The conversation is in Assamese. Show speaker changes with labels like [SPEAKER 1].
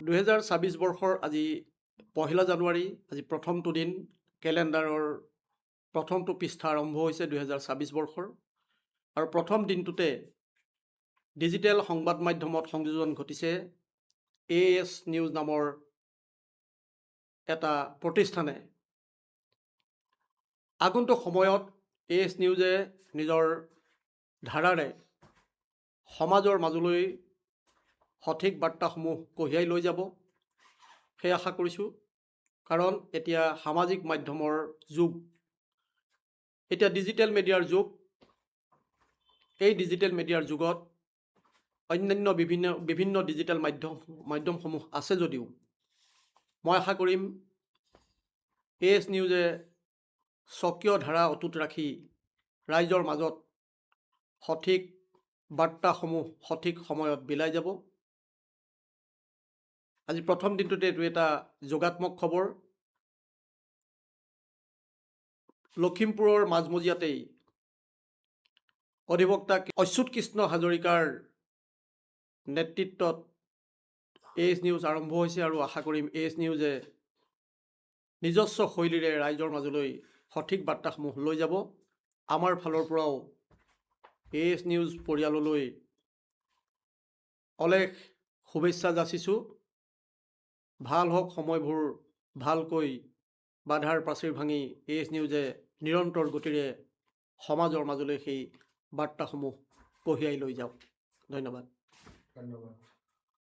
[SPEAKER 1] 2024 বৰ্ষৰ আজি 1 জানুৱাৰী, আজি প্ৰথমটো দিন, কেলেণ্ডাৰৰ প্ৰথমটো পৃষ্ঠা আৰম্ভ হৈছে 2024 বৰ্ষৰ। আৰু প্ৰথম দিনটোতে ডিজিটেল সংবাদ মাধ্যমত সংযোজন ঘটিছে AS নিউজ নামৰ এটা প্ৰতিষ্ঠানে। আগন্তুক সময়ত AS নিউজে নিজৰ ধাৰাৰে সমাজৰ মাজলৈ সঠিক বাৰ্তাসমূহ কঢ়িয়াই লৈ যাব, সেই আশা কৰিছোঁ। কাৰণ এতিয়া সামাজিক মাধ্যমৰ যুগ, এতিয়া ডিজিটেল মিডিয়াৰ যুগ। এই ডিজিটেল মিডিয়াৰ যুগত অন্যান্য বিভিন্ন ডিজিটেল মাধ্যমসমূহ আছে যদিও মই আশা কৰিম AS নিউজে স্বকীয় ধাৰা অটুট ৰাখি ৰাইজৰ মাজত সঠিক বাৰ্তাসমূহ সঠিক সময়ত বিলাই যাব। আজি প্ৰথম দিনটোতে এইটো এটা যোগাত্মক খবৰ। লখিমপুৰৰ মাজমজিয়াতেই অধিবক্তা অচ্যুত কৃষ্ণ হাজৰিকাৰ নেতৃত্বত AS নিউজ আৰম্ভ হৈছে আৰু আশা কৰিম AS নিউজে নিজস্ব শৈলীৰে ৰাইজৰ মাজলৈ সঠিক বাৰ্তাসমূহ লৈ যাব। আমাৰ ফালৰ পৰাও AS নিউজ পৰিয়াললৈ অলেখ শুভেচ্ছা যাচিছোঁ। ভাল হওক সময়বোৰ, ভালকৈ বাধাৰ প্ৰাচীৰ ভাঙি AS নিউজে নিৰন্তৰ গতিৰে সমাজৰ মাজলৈ সেই বাৰ্তাসমূহ কঢ়িয়াই লৈ যাওক। ধন্যবাদ।